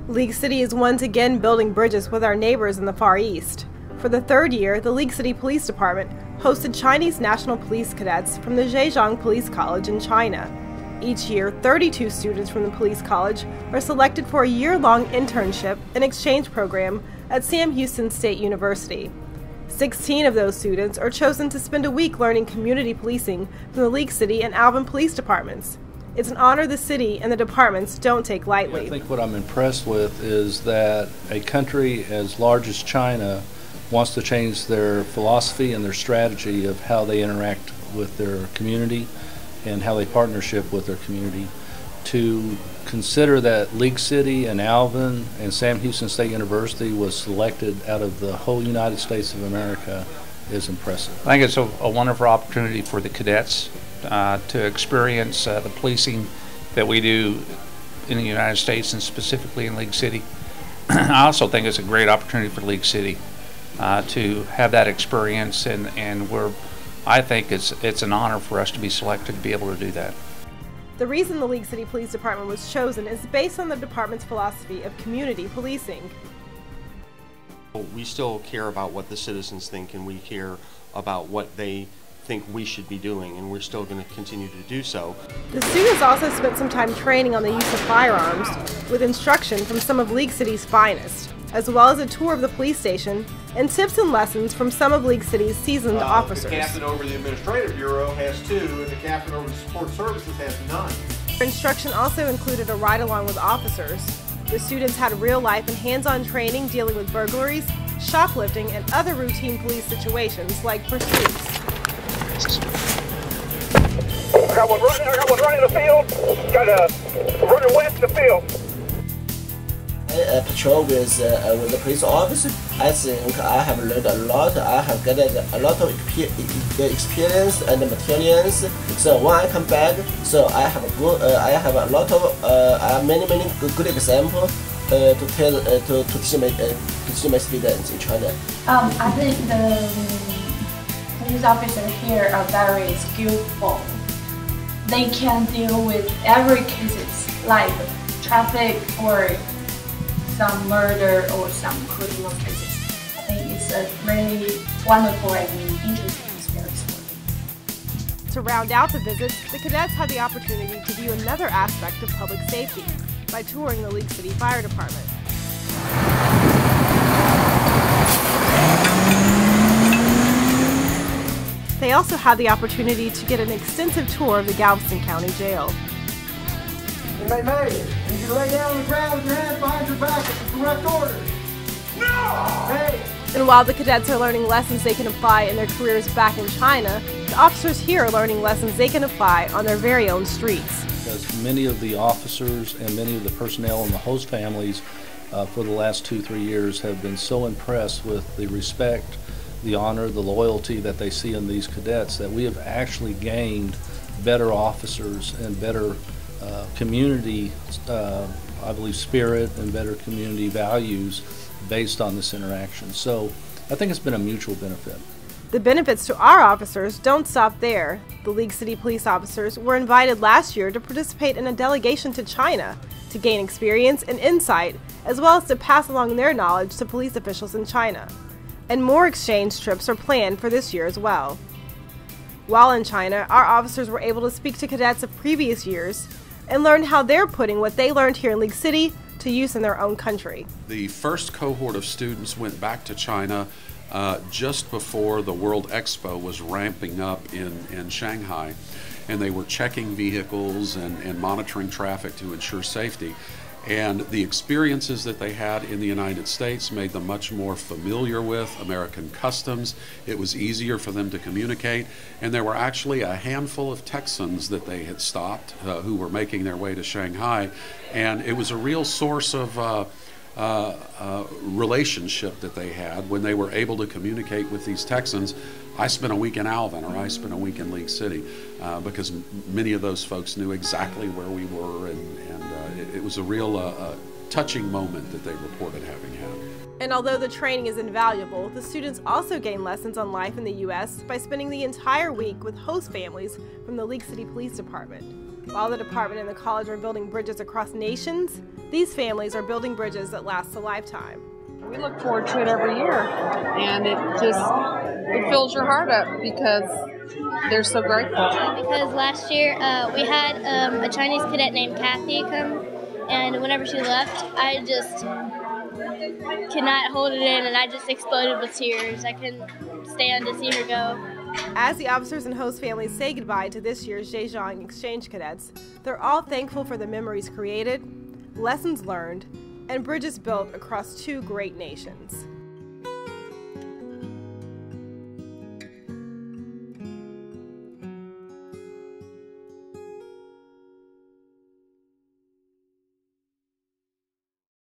League City is once again building bridges with our neighbors in the Far East. For the third year, the League City Police Department hosted Chinese National Police Cadets from the Zhejiang Police College in China. Each year, 32 students from the police college are selected for a year-long internship and exchange program at Sam Houston State University. 16 of those students are chosen to spend a week learning community policing from the League City and Alvin police departments. It's an honor the city and the departments don't take lightly. I think what I'm impressed with is that a country as large as China wants to change their philosophy and their strategy of how they interact with their community and how they partnership with their community. To consider that League City and Alvin and Sam Houston State University was selected out of the whole United States of America is impressive. I think it's a wonderful opportunity for the cadets to experience the policing that we do in the United States and specifically in League City. I also think it's a great opportunity for League City to have that experience, and I think it's an honor for us to be selected to be able to do that. The reason the League City Police Department was chosen is based on the department's philosophy of community policing. We still care about what the citizens think, and we care about what they think we should be doing, and we're still going to continue to do so. The students also spent some time training on the use of firearms with instruction from some of League City's finest, as well as a tour of the police station and tips and lessons from some of League City's seasoned officers. The captain over the administrative bureau has 2, and the captain over the support services has 9. Instruction also included a ride-along with officers. The students had real-life and hands-on training dealing with burglaries, shoplifting, and other routine police situations like pursuits. I got one running the field. Got a running west in the field. I patrol with the police officer. I think I have learned a lot. I have gathered a lot of experience and materials. So when I come back, so I have a lot of many good examples to teach my students in China. I think the police officers here are very skillful. They can deal with every cases like traffic or some murder or some criminal cases. I think it's a really wonderful and interesting experience for me. To round out the visits, the cadets had the opportunity to view another aspect of public safety by touring the League City Fire Department. They also had the opportunity to get an extensive tour of the Galveston County Jail. Inmate May, you can lay down on the ground with your hands behind your back at the direct orders. No! Hey! And while the cadets are learning lessons they can apply in their careers back in China, the officers here are learning lessons they can apply on their very own streets. Because many of the officers and many of the personnel and the host families for the last 2-3 years have been so impressed with the respect, the honor, the loyalty that they see in these cadets that we have actually gained better officers and better community, I believe, spirit and better community values based on this interaction. So I think it's been a mutual benefit. The benefits to our officers don't stop there. The League City police officers were invited last year to participate in a delegation to China to gain experience and insight, as well as to pass along their knowledge to police officials in China. And more exchange trips are planned for this year as well. While in China, our officers were able to speak to cadets of previous years and learn how they're putting what they learned here in League City to use in their own country. The first cohort of students went back to China just before the World Expo was ramping up in Shanghai, and they were checking vehicles and monitoring traffic to ensure safety. And the experiences that they had in the United States made them much more familiar with American customs. It was easier for them to communicate. And there were actually a handful of Texans that they had stopped who were making their way to Shanghai. And it was a real source of relationship that they had when they were able to communicate with these Texans. I spent a week in Alvin, or I spent a week in League City, because many of those folks knew exactly where we were, and it was a real touching moment that they reported having had. And although the training is invaluable, the students also gain lessons on life in the U.S. by spending the entire week with host families from the League City Police Department. While the department and the college are building bridges across nations, these families are building bridges that last a lifetime. We look forward to it every year, and it fills your heart up because they're so grateful. Because last year we had a Chinese cadet named Kathy come, and whenever she left, I just could not hold it in, and I just exploded with tears. I couldn't stand to see her go. As the officers and host families say goodbye to this year's Zhejiang exchange cadets, they're all thankful for the memories created, lessons learned, and bridges built across two great nations.